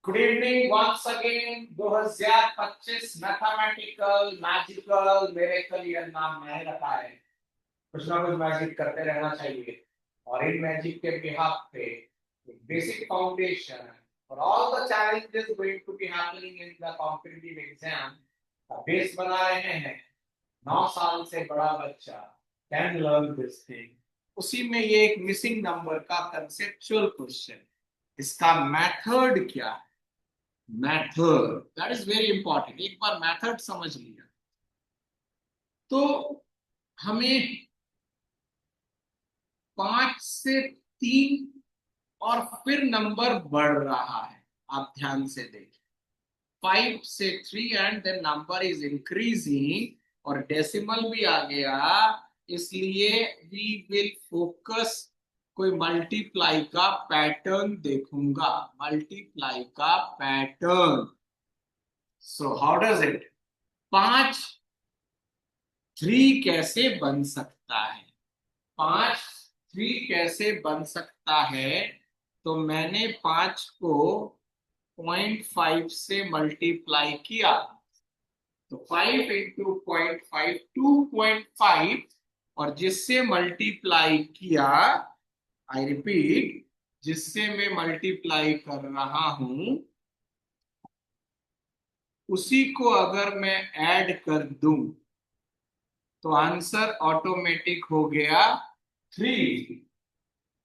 Good evening once again. 2025 mathematical magical miracle ये नाम मैंने रखा है। कुछ ना कुछ मैजिक करते रहना चाहिए और इन मैजिक के बिहाफ पे बेसिक फाउंडेशन और all the challenges going to be happening in the competitive exam का बेस बना रहे हैं। 9 साल से बड़ा बच्चा कैन लर्न दिस थिंग। उसी में ये एक मिसिंग नंबर का कंसेप्चुअल क्वेश्चन, इसका मेथड क्या है। Method that is very important. एक बार मैथड समझ लिया तो हमें 5 से 3 और फिर नंबर बढ़ रहा है। आप ध्यान से देखिए, 5 से 3 and then number is increasing और डेसिमल भी आ गया, इसलिए वी विल फोकस कोई मल्टीप्लाई का पैटर्न देखूंगा। मल्टीप्लाई का pattern. So how does it, 5 3 कैसे बन सकता है। 5 3 कैसे बन सकता है, तो मैंने 5 को 0.5 से मल्टीप्लाई किया तो 5 × 0.5 2.5, और जिससे मल्टीप्लाई किया, आई रिपीट, जिससे मैं मल्टीप्लाई कर रहा हूं उसी को अगर मैं ऐड कर दूं तो आंसर ऑटोमेटिक हो गया 3।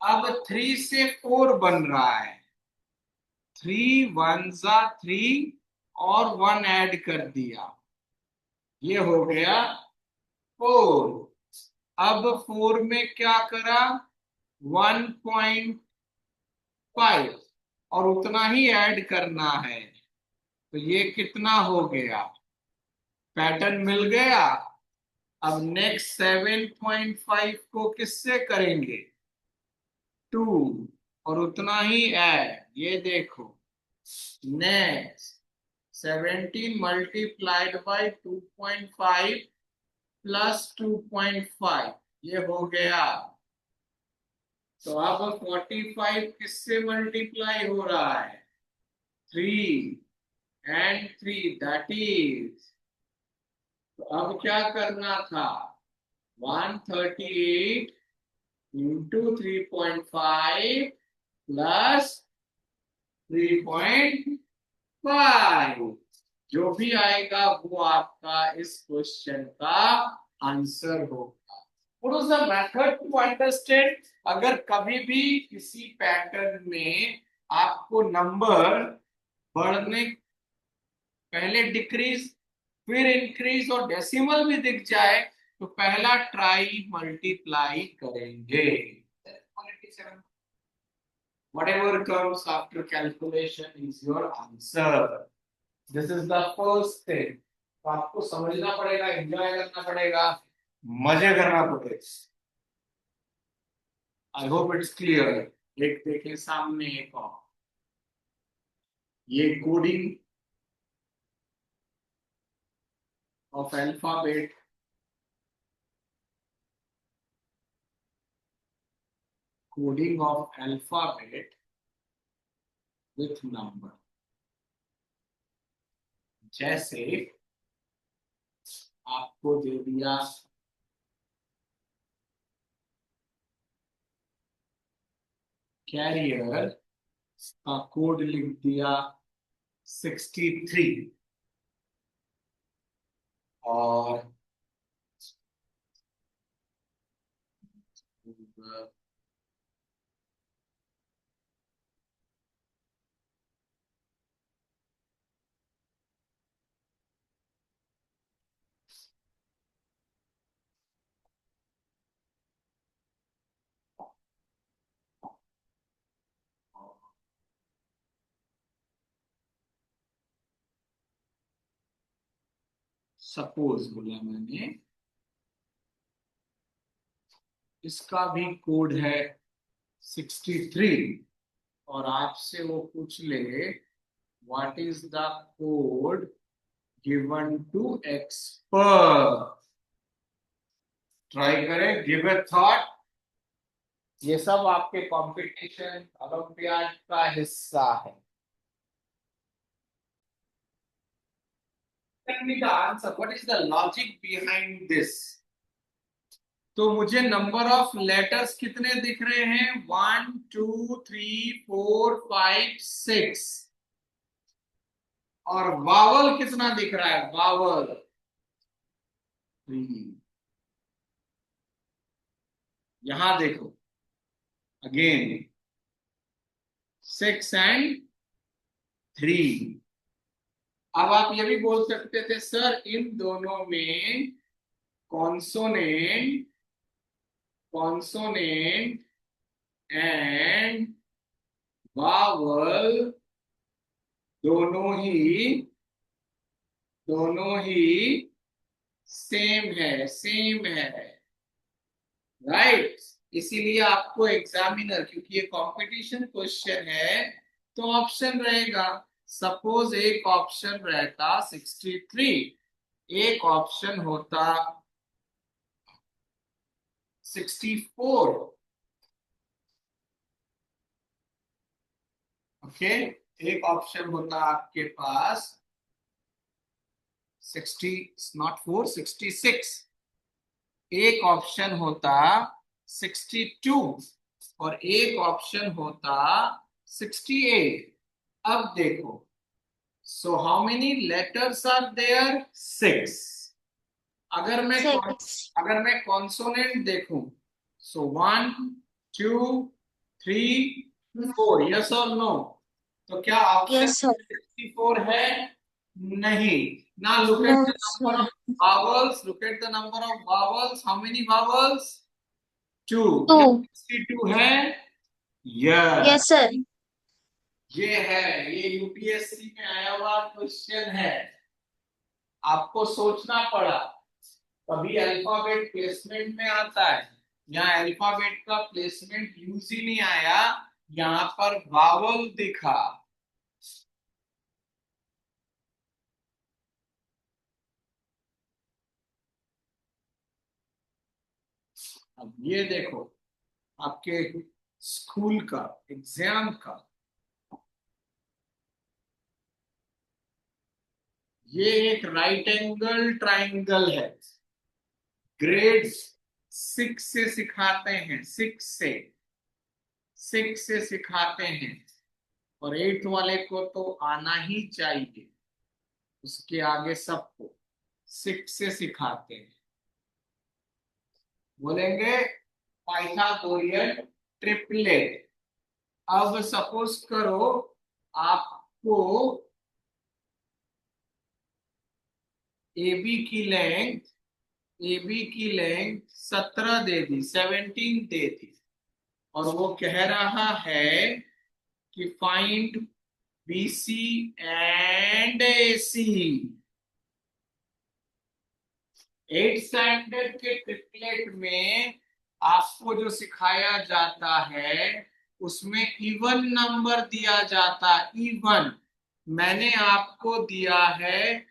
अब 3 से 4 बन रहा है। 3 1 3 और 1 ऐड कर दिया, ये हो गया 4। अब 4 में क्या करा, 1.5 और उतना ही ऐड करना है, तो ये कितना हो गया, पैटर्न मिल गया। अब नेक्स्ट 7.5 को किससे करेंगे, 2 और उतना ही ऐड, ये देखो नेक्स्ट 17 मल्टीप्लाइड बाई 2.5 प्लस 2.5, ये हो गया। तो अब 45 किससे मल्टीप्लाई हो रहा है, 3 and 3 दैट इज, तो अब क्या करना था, 138 इंटू 3.5 प्लस 3.5, जो भी आएगा वो आपका इस क्वेश्चन का आंसर होगा। What is the method to understand? अगर कभी भी किसी पैटर्न में आपको नंबर बढ़ने पहले डिक्रीज फिर इंक्रीज और डेसिमल भी दिख जाए तो पहला ट्राई मल्टीप्लाई करेंगे। Whatever comes after calculation is your answer. This is the first thing. तो आपको समझना पड़ेगा, एंजॉय करना पड़ेगा, मजे करना पड़ेगा। I hope it's clear. एक देखें सामने एक और, ये coding of alphabet, coding of alphabet with number. जैसे आपको दे दिया कैरियर का कोड, लिख दिया 63 और सपोज बोला मैंने, इसका भी कोड है 63 और आपसे वो पूछ ले what is the code given to expert. Try करें, गिव ए थॉट। ये सब आपके कंपटीशन ओलंपियाड का हिस्सा है। Tell me the answer. What is the logic behind this? तो मुझे नंबर ऑफ लेटर्स कितने दिख रहे हैं? 1 2 3 4 5 6। और वावल कितना दिख रहा है? वावल 3। यहां देखो अगेन 6 एंड 3। अब आप ये भी बोल सकते थे सर इन दोनों में कॉन्सोनेंट कॉन्सोनेंट एंड वावल दोनों ही सेम है राइट। इसीलिए आपको एग्जामिनर, क्योंकि ये कंपटीशन क्वेश्चन है, तो ऑप्शन रहेगा। सपोज एक ऑप्शन रहता 63, एक ऑप्शन होता 64। ओके, एक ऑप्शन होता आपके पास 60 नॉट 4 66, एक ऑप्शन होता 62 और एक ऑप्शन होता 68। अब देखो, so how many letters are there? 6। अगर मैं 6 अगर मैं कॉन्सोनेंट देखूं, सो 1 2 3 4, यस और नो? तो क्या ऑप्शन yes sir 64 है? नहीं। ना look no at the number sir of vowels, look at the number of vowels. How many vowels? 2। क्या 2 62 है? यस, yes sir ये है, ये यूपीएससी में आया हुआ क्वेश्चन है। आपको सोचना पड़ा। कभी अल्फाबेट प्लेसमेंट में आता है, यहाँ अल्फाबेट का प्लेसमेंट यूज ही नहीं आया, यहाँ पर वावल दिखा। अब ये देखो आपके स्कूल का एग्जाम का, ये एक राइट एंगल ट्राइंगल है। ग्रेड 6 से सिखाते हैं, 6 से सिखाते हैं, और 8 वाले को तो आना ही चाहिए। उसके आगे सबको 6 से सिखाते हैं। बोलेंगे पाइथागोरियन ट्रिपलेट। अब सपोज करो आपको AB की लेंथ 17 दे दी, 17 दे दी, और वो कह रहा है कि find BC and AC। 8 standard के ट्रिपलेट में आपको जो सिखाया जाता है उसमें इवन नंबर दिया जाता, इवन। मैंने आपको दिया है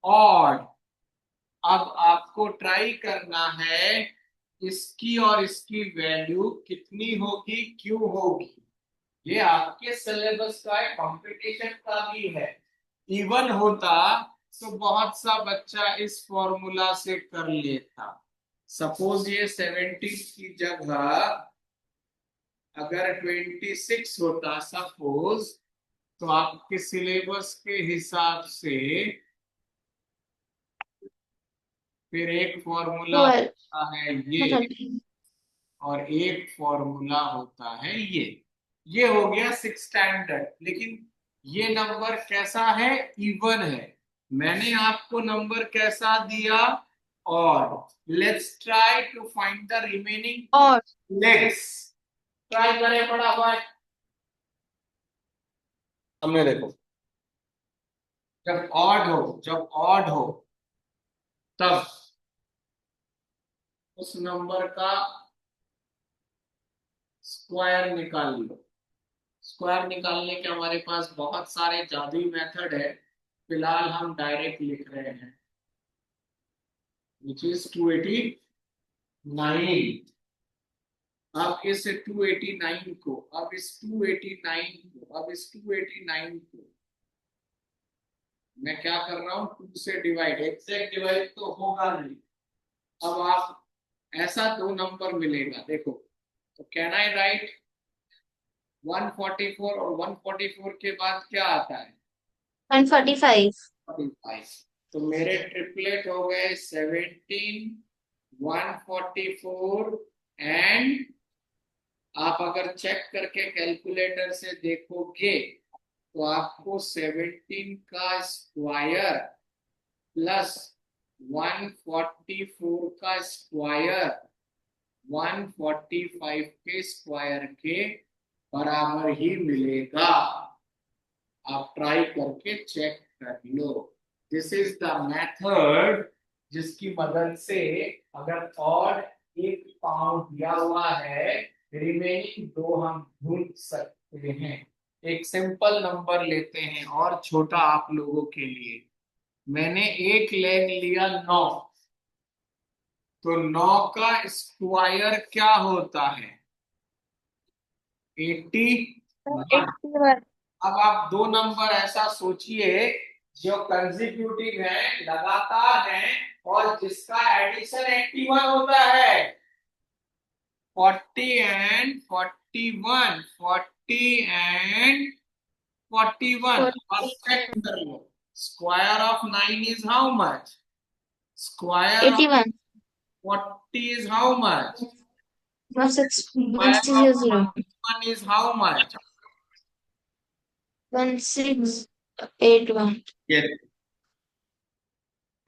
ऑड। अब आपको ट्राई करना है इसकी और इसकी वैल्यू कितनी होगी, क्यों होगी। ये आपके सिलेबस का है, कंपटीशन का भी है। इवन होता तो बहुत सा बच्चा इस फॉर्मूला से कर लेता। सपोज ये 70 की जगह अगर 26 होता सपोज, तो आपके सिलेबस के हिसाब से फिर एक फॉर्मूला 12 होता है ये, मतलब और एक फॉर्मूला होता है ये हो गया 6 स्टैंडर्ड। लेकिन ये नंबर कैसा है? इवन है। मैंने आपको नंबर कैसा दिया? और let's try to find the remaining और लेग्स। ट्राई करें फटाफट। हमने देखो, जब ऑड हो तब उस नंबर का स्क्वायर निकाल लो। स्क्वायर निकालने के हमारे पास बहुत सारे जादुई मेथड है, फिलहाल हम डायरेक्ट लिख रहे हैं, विच इज 289। अब इस 289 को, अब इस 289 को, अब इस 289 को मैं क्या कर रहा हूँ, 2 से डिवाइड, एग्जैक्ट डिवाइड तो होगा नहीं। अब आप ऐसा 2 नंबर मिलेगा, देखो, तो कैन आई राइट 144 और 144 के बाद क्या आता है 145. 45। तो मेरे ट्रिपलेट हो गए 17, 144 एंड आप अगर चेक करके कैलकुलेटर से देखोगे तो आपको 17 का स्क्वायर प्लस 144 का स्क्वायर 145 के स्क्वायर के बराबर ही मिलेगा। आप ट्राई करके चेक कर लो। दिस इज द मेथड जिसकी मदद से अगर और एक पाउंड दिया हुआ है, रिमेनिंग 2 हम ढूंढ सकते हैं। एक सिंपल नंबर लेते हैं और छोटा आप लोगों के लिए। मैंने एक लेग लिया 9, तो 9 का स्क्वायर क्या होता है 81। 81. अब आप 2 नंबर ऐसा सोचिए जो कंसेक्यूटिव है, लगातार है, और जिसका एडिशन 81 होता है। 40 एंड 41, 40 एंड 41। अब चेक कर लो, square of 9 is how much, square of 81. 40 is how much, 1600. square of 1 is how much. 1681. Yes.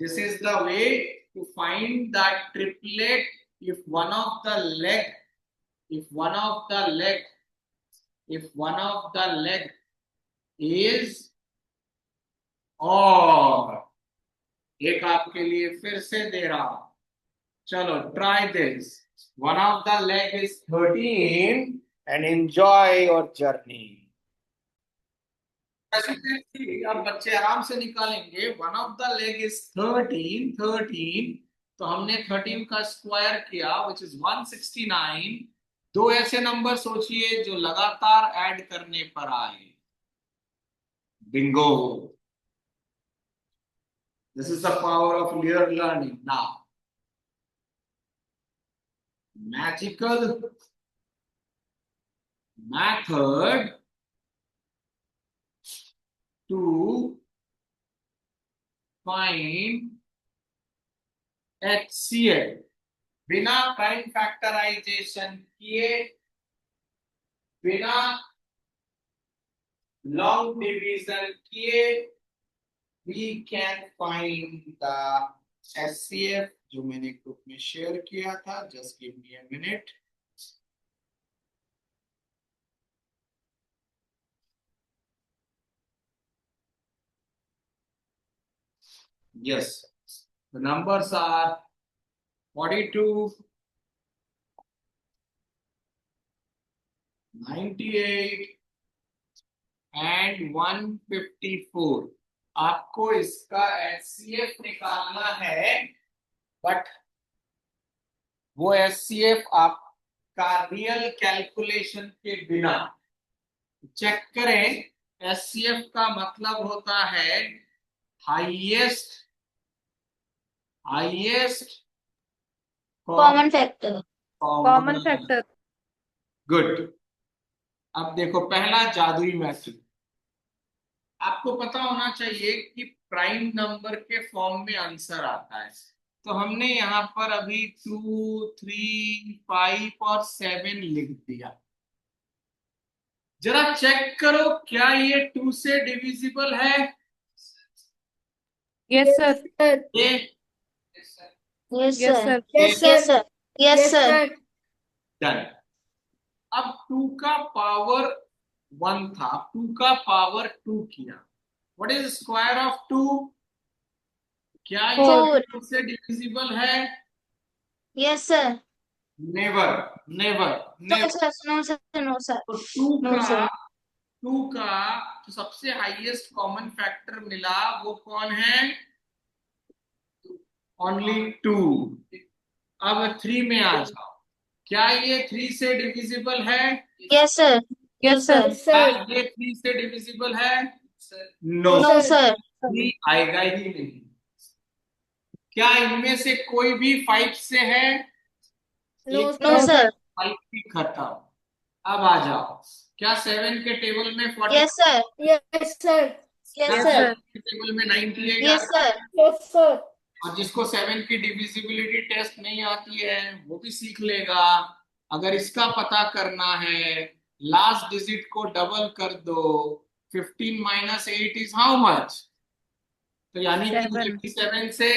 This is the way to find that triplet if one of the leg, if one of the leg, if one of the leg is और एक आपके लिए फिर से दे रहा हूं, चलो try this. One of the leg is 13 and enjoy your journey. अब बच्चे आराम से निकालेंगे। One of the leg is 13, 13, तो हमने 13 का स्क्वायर किया विच इज 169। 2 ऐसे नंबर सोचिए जो लगातार ऐड करने पर आए। Bingo, this is the power of learning. Now magical method to find HCl बिना प्राइम फैक्टराइजेशन किए, बिना लॉन्ग डिवीजन किए, we can find the HCF जो मैंने ग्रुप में शेयर किया था। Just give me a minute. Yes, the numbers are 42, 98 and 154। आपको इसका HCF निकालना है, बट वो HCF आपका रियल कैलकुलेशन के बिना। चेक करें, HCF का मतलब होता है highest common factor. Common factor. Good. अब देखो पहला जादुई मैथड। आपको पता होना चाहिए कि प्राइम नंबर के फॉर्म में आंसर आता है। तो हमने यहाँ पर अभी 2, 3, 5 और 7 लिख दिया। जरा चेक करो क्या ये 2 से डिविजिबल है। Yes sir. ये yes yes sir. Sir. Yes sir. Yes sir. Done. अब 2 का पावर 1 था, 2 का पावर 2 किया। What is square of 2? क्या ये 4. 2 से डिविजिबल है? Yes sir. Never, never, no never. Sir. No sir. No sir. तो 2 नो का सर. 2 का जो सबसे हाईएस्ट कॉमन फैक्टर मिला वो कौन है? ओनली 2। अब 3 में आ जाओ। क्या ये 3 से डिविजिबल है? Yes sir. Yes yes sir. Sir. क्या ये 3 से डिविजिबल है? नो। No sir. 3 आएगा ही नहीं। क्या इनमें से कोई भी 5 से है? No, No, sir. sir. 5 भी खत्म। अब आ जाओ, क्या 7 के टेबल में 40? Yes, sir. Yes, sir. Yes, Yes, sir. sir. के टेबल में 98 Yes, आता है। sir. Yes, sir. और जिसको 7 की डिविजिबिलिटी टेस्ट नहीं आती है वो भी सीख लेगा। अगर इसका पता करना है, लास्ट डिजिट को डबल कर दो। 15 माइनस 8 इज हाउ मच? तो यानी कि ये 7. भी 7 से,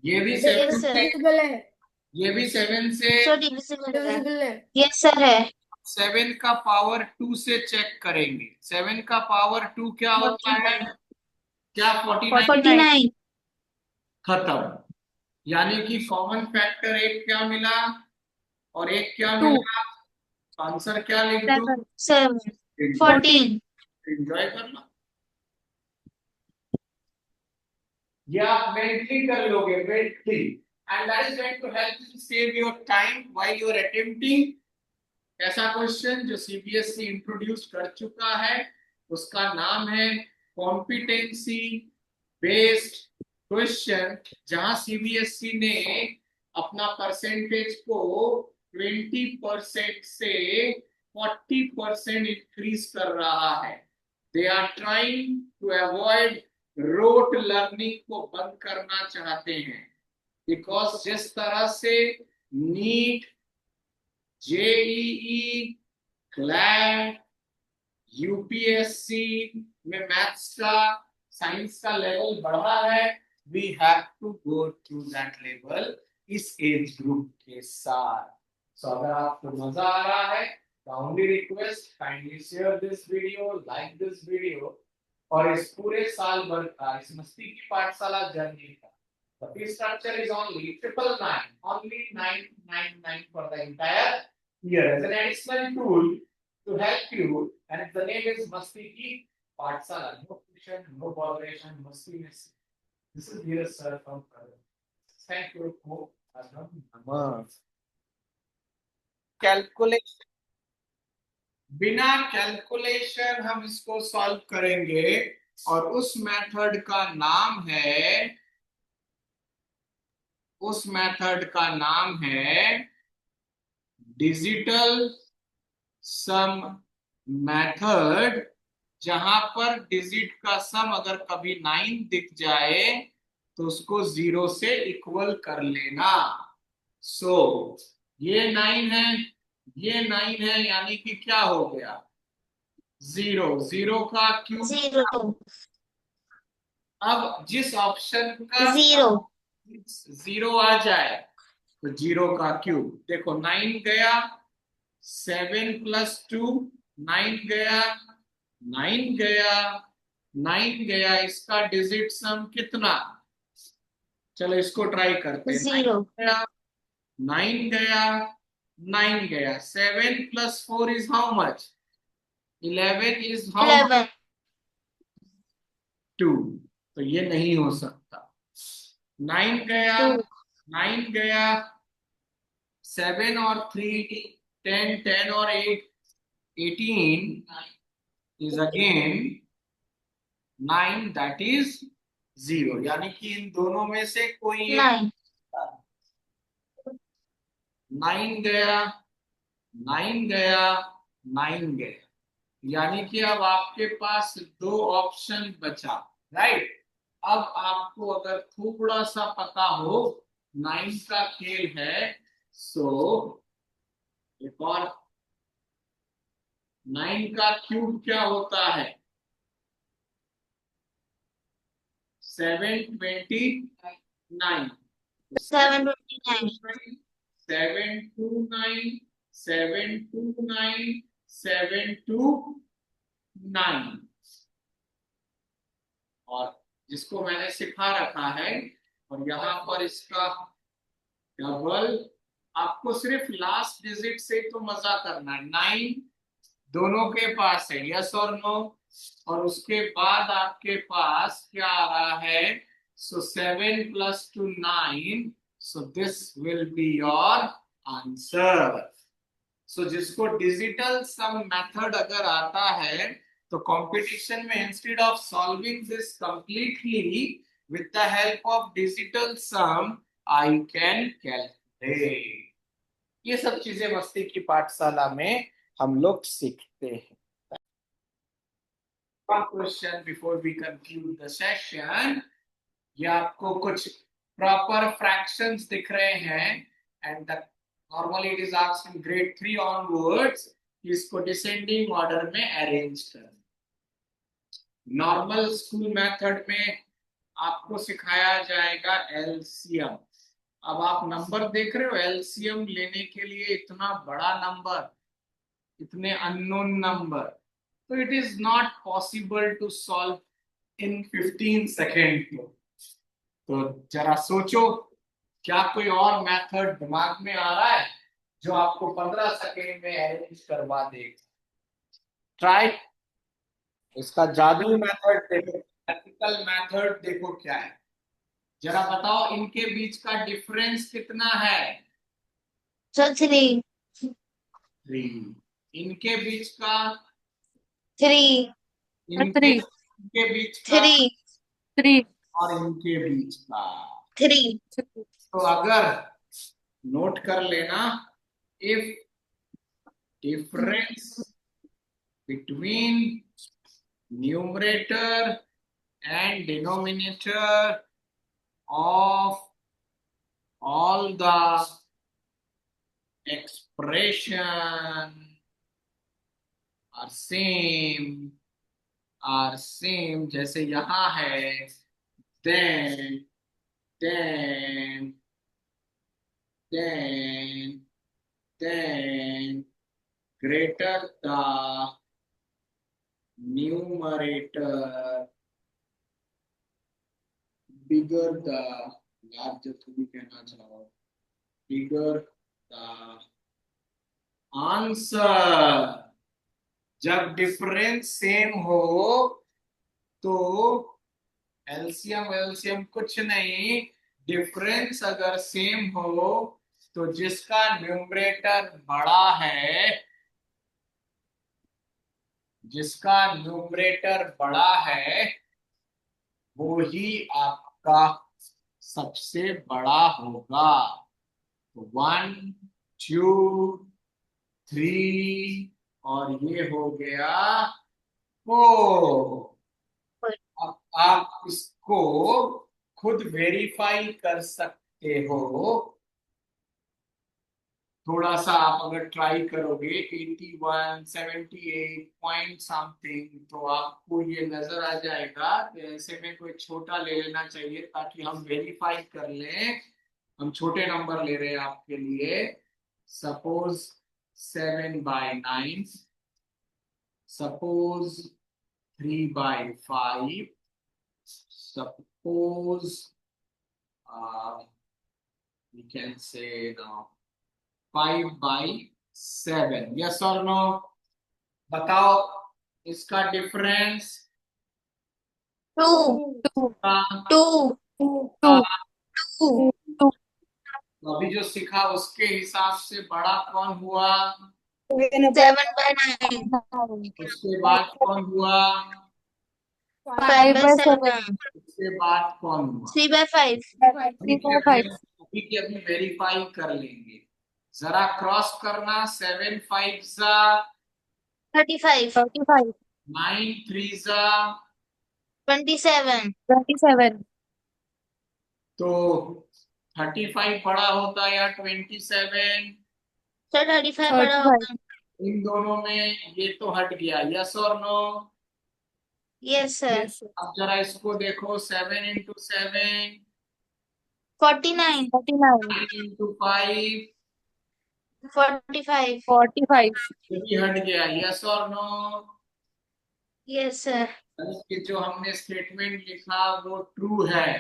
ये भी Yes, 7 sir. से, divisible है. ये भी 7 से। So divisible है. Divisible है. Yes, sir है. 7 का पावर 2 से चेक करेंगे। 7 का पावर 2 क्या होता है? क्या 49? 49. खत्म। यानी कि कॉमन फैक्टर एक क्या मिला और एक क्या 2. मिला? तो आंसर क्या लिख दो? 7. 14. एंजॉय करना। ये आप मेंटली कर लोगे, mentally, and that is going to help you save your time while you are attempting. ऐसा क्वेश्चन जो सीबीएसई इंट्रोड्यूस कर चुका है, उसका नाम है कॉम्पिटेंसी बेस्ड क्वेश्चन, जहां सीबीएसई ने अपना परसेंटेज को 20% से 40% इंक्रीज कर रहा है। They are trying to avoid rote learning को बंद करना चाहते हैं, बिकॉज जिस तरह से नीट, जेईई, क्लैट, यूपीएससी में मैथ्स का, साइंस का लेवल बढ़ा है, we have to go to that level इस एज ग्रुप के साथ। सो अगर आपको मजा आ रहा है, kindly request, kindly share this video, like this video, और इस पूरे साल भर का इस मस्ती की पाठशाला जर्नी का the fee structure is only 999, only 999 for the entire year as an additional tool to help you, and the name is Masti Ki Pathshala. No tuition, no botheration, Masti Miss. This is Dheeraj sir from Karnataka. Thank you for calculation, बिना calculation हम इसको solve करेंगे, और उस method का नाम है, उस मेथड का नाम है डिजिटल सम मेथड, जहां पर डिजिट का सम अगर कभी 9 दिख जाए तो उसको 0 से इक्वल कर लेना। सो ये 9 है, ये 9 है, यानी कि क्या हो गया? 0। 0 का क्यूब। 0. अब जिस ऑप्शन का 0. 0 आ जाए तो 0 का क्यूब। देखो 9 गया, 7 प्लस 2 9 गया, 9 गया, 9 गया, इसका डिजिट सम कितना? चलो इसको ट्राई करते हैं। 0. 9 गया, 9 गया, 7 plus 4 is how much? 11 is how? 11. 2। तो ये नहीं हो सकता। 9 गया, 2. 9 गया, 7 और 3 10, 10 और 8 18 is again 9, that is 0। यानी कि इन दोनों में से कोई एक 9. 9 गया, 9 गया, 9 गया, यानी कि अब आपके पास 2 ऑप्शन बचा, राइट। अब आपको अगर थोड़ा सा पता हो, 9 का खेल है, सो एक और 9 का क्यूब क्या होता है? 729। 729. 729, 729, 729। और जिसको मैंने सिखा रखा है, और यहाँ पर इसका डबल, आपको सिर्फ लास्ट डिजिट से तो मजा करना है। 9 दोनों के पास है, यस और नो, और उसके बाद आपके पास क्या आ रहा है? So 7 plus 2 9, so this will be your answer. So जिसको डिजिटल सम मेथड अगर आता है तो तो कंपटीशन में instead of solving this completely with the help of digital sum I can calculate. ये सब चीजें मस्ती की पाठशाला में हम लोग सीखते हैं। One question before we conclude the session. ये आपको कुछ प्रॉपर फ्रैक्शंस दिख रहे हैं and normally it is asked in grade 3 onwards, इसको डिसेंडिंग ऑर्डर में अरेंज कर। नॉर्मल स्कूल मेथड में आपको सिखाया जाएगा एलसीएम। अब आप नंबर देख रहे हो, एलसीएम लेने के लिए इतना बड़ा नंबर, इतने अननोन नंबर, तो it is not possible to solve in 15 second. तो जरा सोचो, क्या कोई और मेथड दिमाग में आ रहा है जो आपको 15 सेकेंड में अरेंज करवा देगा? ट्राई। इसका जादुई मेथड देखो, प्रैक्टिकल मेथड देखो क्या है। जरा बताओ इनके बीच का डिफरेंस कितना है? So 3. 3। इनके बीच का, 3. इनके बीच का 3. और इनके बीच का। 3. तो अगर नोट कर लेना, if difference between numerator and denominator of all the expression are same, जैसे यहां है, then greater the numerator, bigger the, larger to भी कहना चाहो, bigger the आंसर। जब डिफरेंस सेम हो तो एलसीएम कुछ नहीं, डिफरेंस अगर सेम हो तो जिसका न्यूमरेटर बड़ा है, जिसका न्यूमरेटर बड़ा है वो ही आपका सबसे बड़ा होगा। 1 2 3 और ये हो गया 4। अब आप इसको खुद वेरीफाई कर सकते हो। थोड़ा सा आप अगर ट्राई करोगे 81 78 पॉइंट समथिंग, तो आपको ये नजर आ जाएगा कि ऐसे में कोई छोटा ले लेना चाहिए ताकि हम वेरीफाई कर लें। हम छोटे नंबर ले रहे हैं आपके लिए। Suppose 7/9, suppose 3/5, suppose we can say now 5/7। Yes और नो? बताओ इसका डिफरेंस 2. का 2. तो अभी जो सीखा उसके हिसाब से बड़ा कौन हुआ? 7/9. उसके बाद कौन हुआ? 5/7. उसके बाद कौन हुआ? 3/5. अभी की अभी वेरीफाई कर लेंगे। जरा क्रॉस करना, 7 5 जा 35. 9 3 जा 27. तो 35 बड़ा होता या 27? So 35 बड़ा होगा। इन दोनों में ये तो हट गया। यस और नो? Yes sir. अब जरा इसको देखो, 7 into 7 49. into 5 45. ये भी हट गया। यस और नो? Yes sir. कि जो हमने स्टेटमेंट लिखा वो ट्रू है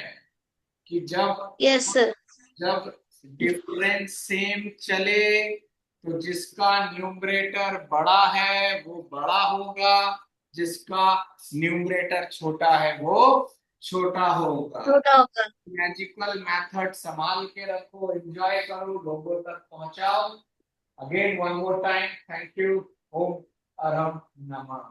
कि जब Yes sir. जब डिफरेंस सेम चले तो जिसका न्यूमरेटर बड़ा है वो बड़ा होगा, जिसका न्यूमरेटर छोटा है वो छोटा होगा। छोटा होगा। मैजिकल मेथड संभाल के रखो, एंजॉय करो, लोगों तक पहुंचाओ। Again one more time, thank you. ओम अरहम नमः।